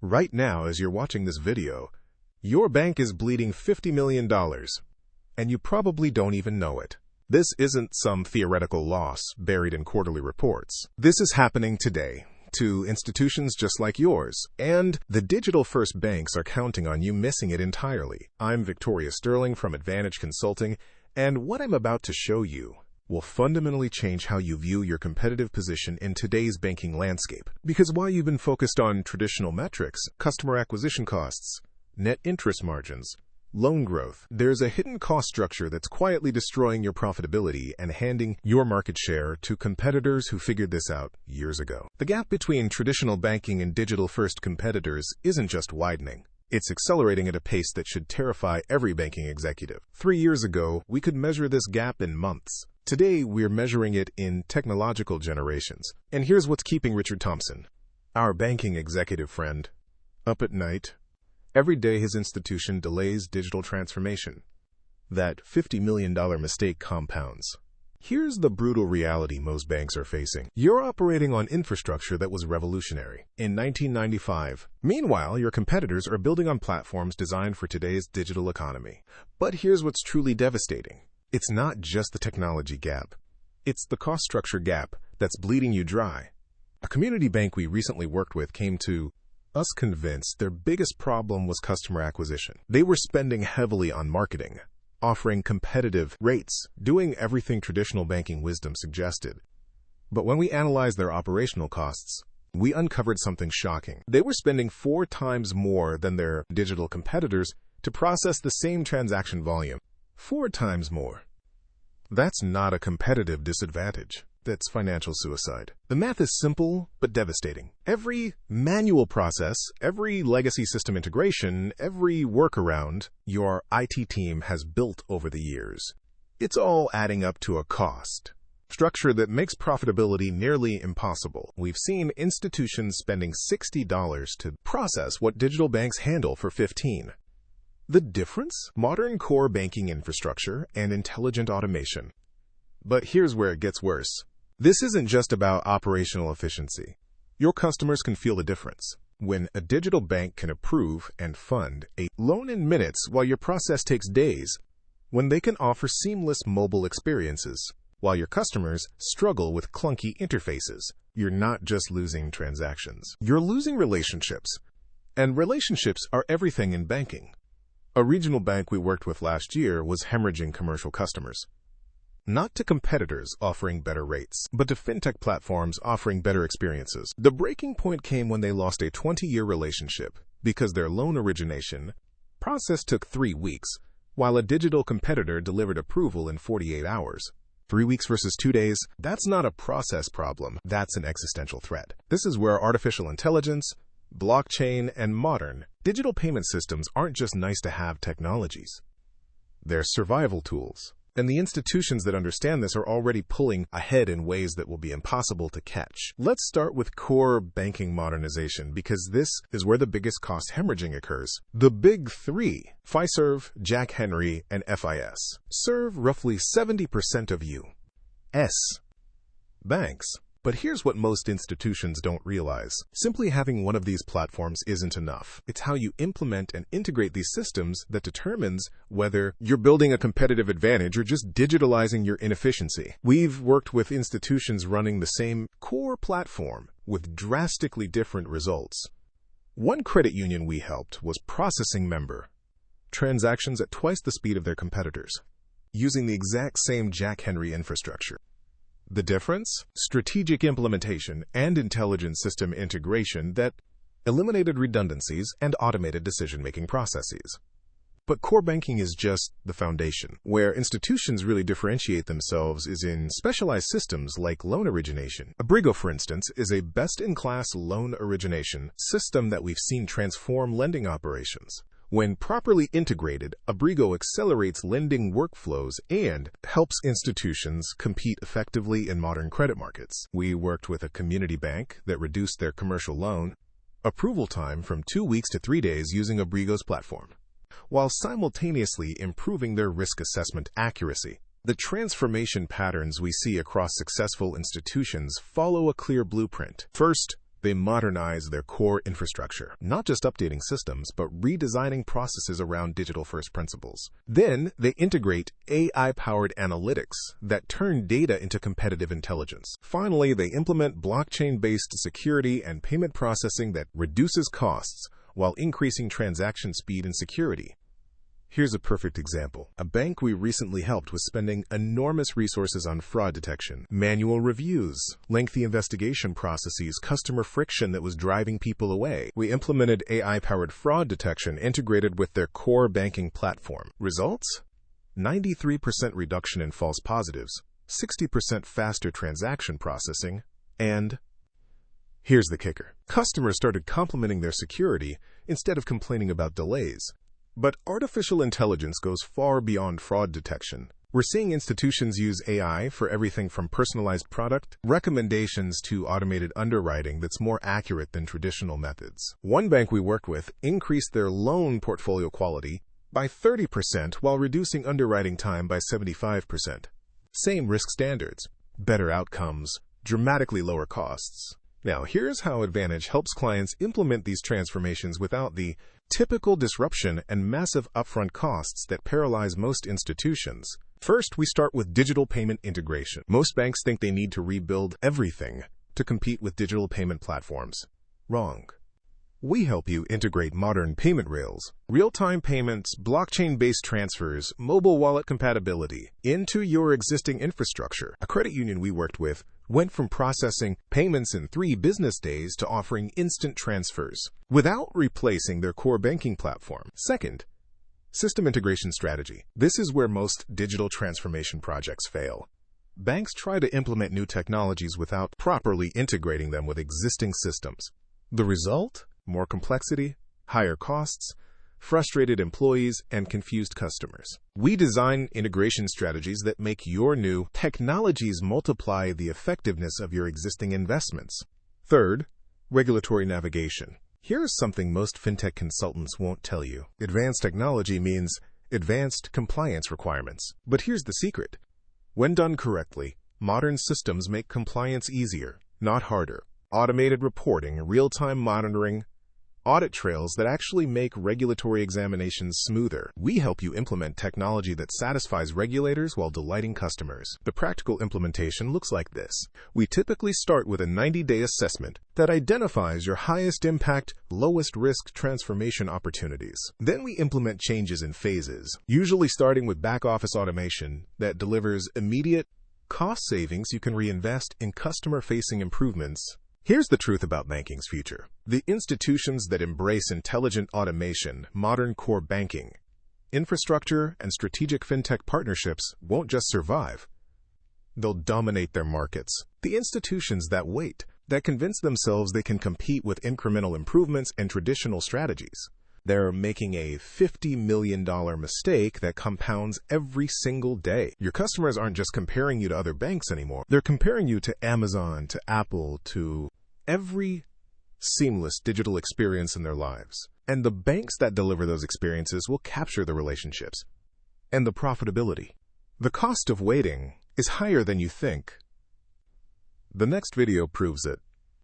Right now, as you're watching this video, your bank is bleeding $50 million, and you probably don't even know it. This isn't some theoretical loss buried in quarterly reports. This is happening today to institutions just like yours, and the digital-first banks are counting on you missing it entirely. I'm Victoria Sterling from Advanedge Consulting, and what I'm about to show you will fundamentally change how you view your competitive position in today's banking landscape. Because while you've been focused on traditional metrics, customer acquisition costs, net interest margins, loan growth, there's a hidden cost structure that's quietly destroying your profitability and handing your market share to competitors who figured this out years ago. The gap between traditional banking and digital-first competitors isn't just widening. It's accelerating at a pace that should terrify every banking executive. 3 years ago, we could measure this gap in months. Today, we're measuring it in technological generations. And here's what's keeping Richard Thompson, our banking executive friend, up at night. Every day his institution delays digital transformation. That $50 million mistake compounds. Here's the brutal reality most banks are facing. You're operating on infrastructure that was revolutionary in 1995. Meanwhile, your competitors are building on platforms designed for today's digital economy. But here's what's truly devastating. It's not just the technology gap. It's the cost structure gap that's bleeding you dry. A community bank we recently worked with came to us convinced their biggest problem was customer acquisition. They were spending heavily on marketing, offering competitive rates, doing everything traditional banking wisdom suggested. But when we analyzed their operational costs, we uncovered something shocking. They were spending 4 times more than their digital competitors to process the same transaction volume. 4 times more. That's not a competitive disadvantage. That's financial suicide. The math is simple but devastating. Every manual process, every legacy system integration, every workaround your IT team has built over the years, it's all adding up to a cost structure that makes profitability nearly impossible. We've seen institutions spending $60 to process what digital banks handle for $15. The difference? Modern core banking infrastructure and intelligent automation. But here's where it gets worse. This isn't just about operational efficiency. Your customers can feel the difference. When a digital bank can approve and fund a loan in minutes while your process takes days, when they can offer seamless mobile experiences, while your customers struggle with clunky interfaces, you're not just losing transactions. You're losing relationships. And relationships are everything in banking. A regional bank we worked with last year was hemorrhaging commercial customers. Not to competitors offering better rates, but to fintech platforms offering better experiences. The breaking point came when they lost a 20-year relationship because their loan origination process took 3 weeks, while a digital competitor delivered approval in 48 hours. 3 weeks versus 2 days, that's not a process problem, that's an existential threat. This is where artificial intelligence, blockchain, and modern digital payment systems aren't just nice-to-have technologies. They're survival tools. And the institutions that understand this are already pulling ahead in ways that will be impossible to catch. Let's start with core banking modernization, because this is where the biggest cost hemorrhaging occurs. The big 3, Fiserv, Jack Henry, and FIS, serve roughly 70% of U.S. banks. But here's what most institutions don't realize. Simply having one of these platforms isn't enough. It's how you implement and integrate these systems that determines whether you're building a competitive advantage or just digitalizing your inefficiency. We've worked with institutions running the same core platform with drastically different results. One credit union we helped was processing member transactions at twice the speed of their competitors, using the exact same Jack Henry infrastructure. The difference? Strategic implementation and intelligent system integration that eliminated redundancies and automated decision-making processes. But core banking is just the foundation. Where institutions really differentiate themselves is in specialized systems like loan origination. Abrigo, for instance, is a best-in-class loan origination system that we've seen transform lending operations. When properly integrated, Abrigo accelerates lending workflows and helps institutions compete effectively in modern credit markets. We worked with a community bank that reduced their commercial loan approval time from 2 weeks to 3 days using Abrigo's platform, while simultaneously improving their risk assessment accuracy. The transformation patterns we see across successful institutions follow a clear blueprint. First, They modernize their core infrastructure, not just updating systems, but redesigning processes around digital-first principles. Then, they integrate AI-powered analytics that turn data into competitive intelligence. Finally, they implement blockchain-based security and payment processing that reduces costs while increasing transaction speed and security. Here's a perfect example. A bank we recently helped was spending enormous resources on fraud detection, manual reviews, lengthy investigation processes, customer friction that was driving people away. We implemented AI-powered fraud detection integrated with their core banking platform. Results? 93% reduction in false positives, 60% faster transaction processing, and here's the kicker. Customers started complimenting their security instead of complaining about delays. But artificial intelligence goes far beyond fraud detection. We're seeing institutions use AI for everything from personalized product recommendations to automated underwriting that's more accurate than traditional methods. One bank we worked with increased their loan portfolio quality by 30% while reducing underwriting time by 75%. Same risk standards, better outcomes, dramatically lower costs. Now, here's how Advanedge helps clients implement these transformations without the typical disruption and massive upfront costs that paralyze most institutions. First, we start with digital payment integration. Most banks think they need to rebuild everything to compete with digital payment platforms. Wrong. We help you integrate modern payment rails, real-time payments, blockchain-based transfers, mobile wallet compatibility into your existing infrastructure. A credit union we worked with went from processing payments in 3 business days to offering instant transfers without replacing their core banking platform. Second, system integration strategy. This is where most digital transformation projects fail. Banks try to implement new technologies without properly integrating them with existing systems. The result? More complexity, higher costs, frustrated employees, and confused customers. We design integration strategies that make your new technologies multiply the effectiveness of your existing investments. Third, regulatory navigation. Here's something most fintech consultants won't tell you. Advanced technology means advanced compliance requirements. But here's the secret. When done correctly, modern systems make compliance easier, not harder. Automated reporting, real-time monitoring, audit trails that actually make regulatory examinations smoother. We help you implement technology that satisfies regulators while delighting customers. The practical implementation looks like this. We typically start with a 90-day assessment that identifies your highest impact, lowest risk transformation opportunities. Then we implement changes in phases, usually starting with back-office automation that delivers immediate cost savings you can reinvest in customer-facing improvements. Here's the truth about banking's future. The institutions that embrace intelligent automation, modern core banking, infrastructure, and strategic fintech partnerships won't just survive. They'll dominate their markets. The institutions that wait, that convince themselves they can compete with incremental improvements and traditional strategies, they're making a $50 million mistake that compounds every single day. Your customers aren't just comparing you to other banks anymore. They're comparing you to Amazon, to Apple, to every seamless digital experience in their lives. And the banks that deliver those experiences will capture the relationships and the profitability. The cost of waiting is higher than you think. The next video proves it.